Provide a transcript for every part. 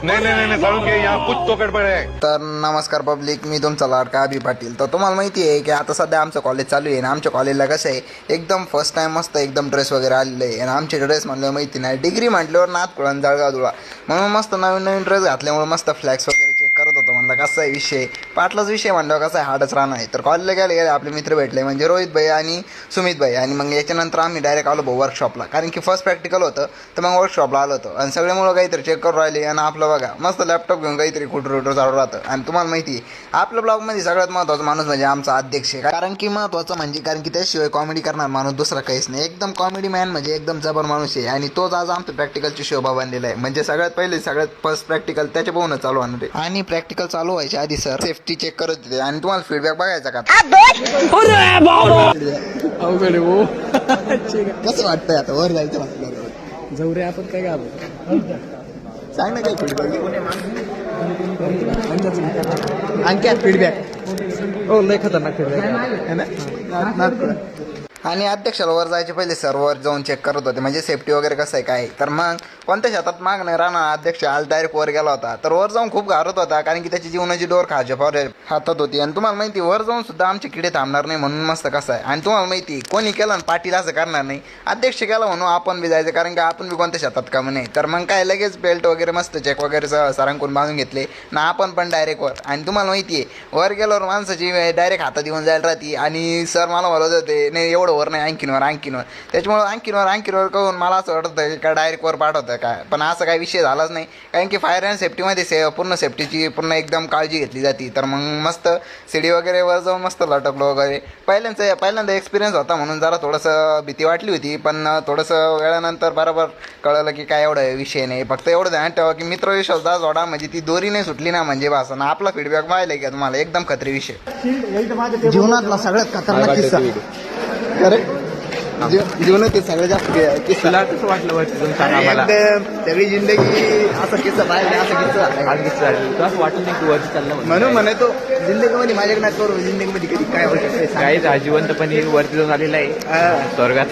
नहीं नहीं नहीं सारुण के यहाँ कुछ तो गड़बड़ है। तर नमस्कार पब्लिक, मी तुमचा लाडका अभि पाटील. तर तुम्हाला माहिती आहे की आता सध्या आमचं कॉलेज चालू आहे आणि आमच्या कॉलेजला कसं आहे एकदम फर्स्ट टाइम मस्त एकदम ड्रेस वगैरे आलेले आहे. आणि आमचे ड्रेस म्हणलं माहिती नाही, डिग्री म्हटल्यावर नाथकुळा जळगाव धुळा म्हणून मस्त नवीन नवीन ड्रेस घातल्यामुळे मस्त फ्लॅक्स वगैरे चेक करत होतो. म्हणलं कसा आहे विषय, पाटलाच विषय म्हणल्यावर कसा आहे हार्डच राहणार आहे. तर कॉलेजला गेले आपले मित्र भेटले म्हणजे रोहित भाई आणि सुमित भाई. आणि मग याच्यानंतर आम्ही डायरेक्ट आलो भाऊ वर्कशॉपला, कारण की फर्स्ट प्रॅक्टिकल होतं तर मग वर्कशॉपला आलो होतो. आणि सगळ्यामुळं काहीतरी चेक करून राहिले आणि आपलं बघा मस्त लॅपटॉप घेऊन काहीतरी खुटर चालू राहतं. आणि तुम्हाला माहिती आहे आपल्या ब्लॉगमध्ये सगळ्यात महत्त्वाचा माणूस म्हणजे आमचा अध्यक्ष आहे. कारण की महत्त्वाचं म्हणजे कारण की त्याशिवाय कॉमेडी करणार माणूस दुसरा काहीच नाही. एकदम कॉमेडी मॅन म्हणजे एकदम जबर माणूस आहे. आणि तोच आज आमचं प्रॅक्टिकलची शोभा बनलेला आहे. म्हणजे सगळ्यात पहिले सगळ्यात फर्स्ट प्रॅक्टिकल त्याच्या पाहूनच चालू होणार आहे. आणि प्रॅक्टिकल चालू व्हायच्या आधी सर सेफ्टी चेक करत होते. आणि तुम्हाला फीडबॅक बघायचा का अवघड हो. कसं वाटतंय आता वर जायचं म्हटलं जाऊ रे आपण काय घालू. सांग ना काही फीडबॅक. अंक्यात फीडबॅक हो लय खतरनाक फीडबॅक. आणि अध्यक्षाला वर जायचे पहिले सर वर जाऊन चेक करत होते म्हणजे सेफ्टी वगैरे कसं आहे काय. तर मग कोणत्या शेतात माग नाही राहणार अध्यक्ष आज डायरेक्ट वर गेला होता. तर वर जाऊन खूप घाबरत होता कारण की त्याची जीवनाची डोर खायच्या हातात होती. आणि तुम्हाला माहिती वर जाऊन सुद्धा आमचे किडे थांबणार नाही म्हणून मस्त कसं आहे. आणि तुम्हाला माहिती कोणी केलं ना पाटील असं करणार नाही, अध्यक्ष केला म्हणून आपण बी जायचं कारण की आपण बी कोणत्या शेतात कामं नाही. तर मग काय लगेच बेल्ट वगैरे मस्त चेक वगैरे सरांकडून बांधून घेतले ना आपण पण डायरेक्ट वर. आणि तुम्हाला माहिती आहे वर गेल्यावर माणसाची डायरेक्ट हातात येऊन जायला राहते. आणि सर मला बोलत होते नाही एवढं वर नाही आणखीनवर त्याच्यामुळे आणखीनवर करून मला असं वाटतं का डायरेक्ट वर पाठवतं काय. पण असं काही विषय झालाच नाही कारण की फायर अँड सेफ्टीमध्ये पूर्ण सेफ्टीची पूर्ण एकदम काळजी घेतली जाते. तर मग मस्त सीडी वगैरे वर जाऊन मस्त लटकलो वगैरे. पहिल्यांदा एक्सपिरियन्स होता म्हणून जरा थोडंसं भीती वाटली होती. पण थोडंसं वेळानंतर बरोबर कळलं की काय एवढं विषय नाही. फक्त एवढं ध्यान ठेवा की मित्र विश्वासदा जोडा म्हणजे ती दोरी नाही सुटली ना म्हणजे बस. ना आपला फीडबॅक माहिती आहे का तुम्हाला एकदम खत्री विषय जीवनातला सगळ्यात खतरनाक किस्सा. अरे जीवनात ते सगळ्यात जास्त तुला कसं वाटलं वरती जाऊन सांगा मला. सगळी जिंदगी असा किस्सा पाहिजे असा किस्सा तुला असं वाटलं नाही की वरती चाललं म्हणून म्हणतो जिंदगीमध्ये माझ्याकडे नाही करू जिंदगीमध्ये कधी काय होतं काहीच जिवंतपणे वरती जाऊन आलेला आहे स्वर्गात.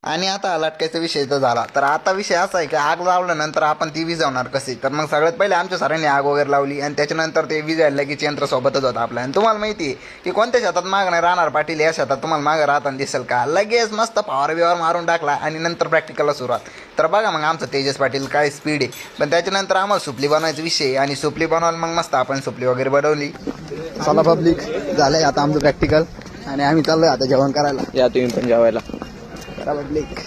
आणि आता लटकायचा विषय तर झाला. तर आता विषय असा आहे की आग लावल्यानंतर आपण ती विझवणार कशी. तर मग सगळ्यात पहिले आमच्या सरांनी आग वगैरे लावली आणि त्याच्यानंतर ते विजायला लगेच यंत्र सोबतच होतं आपल्या. आणि तुम्हाला माहिती आहे की कोणत्या शेतात माग नाही राहणार पाटील, या शेतात तुम्हाला मागं राहताना दिसेल का. लगेच मस्त फवार मारून टाकला आणि नंतर प्रॅक्टिकलला सुरुवात. तर बघा मग आमचं तेजस पाटील काय स्पीड आहे. पण त्याच्यानंतर आम्हाला सुपली बनवायचा विषय आणि सुपली बनवायला मग मस्त आपण सुपली वगैरे बनवली. चला पब्लिक झालंय आता आमचं प्रॅक्टिकल आणि आम्ही चाललोय आता जेवण करायला. या तुम्ही पण जेवायला पब्लिक.